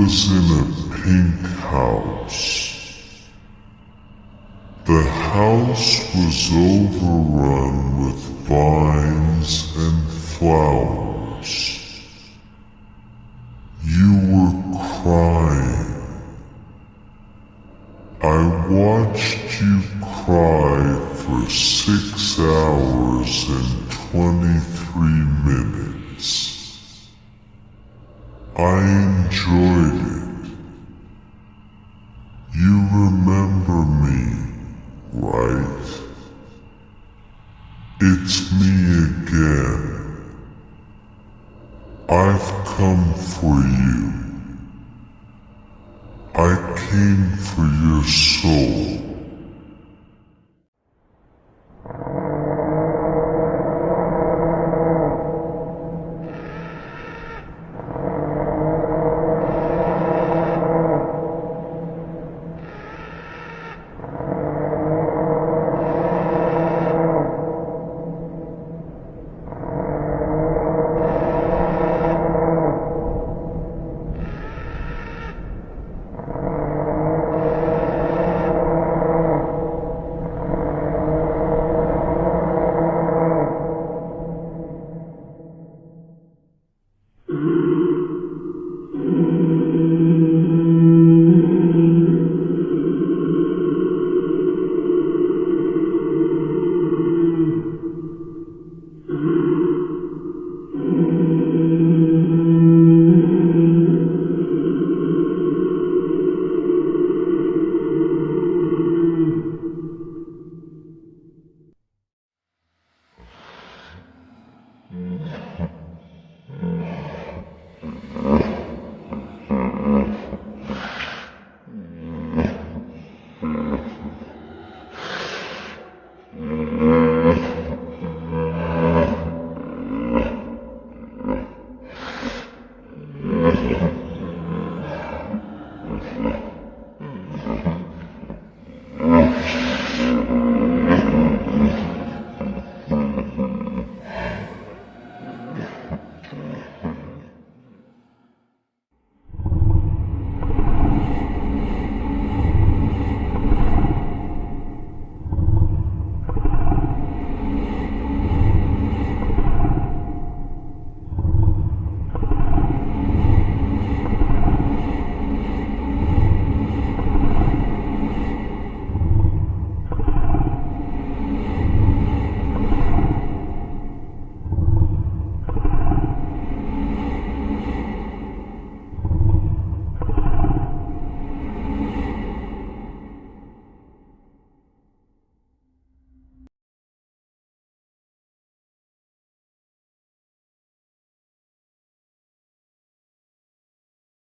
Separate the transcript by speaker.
Speaker 1: was in a pink house. The house was overrun with vines and flowers. You were crying. I watched you cry for 6 hours and 23 minutes. I enjoyed it. You remember me, right? It's me again. I've come for you. I came for your soul.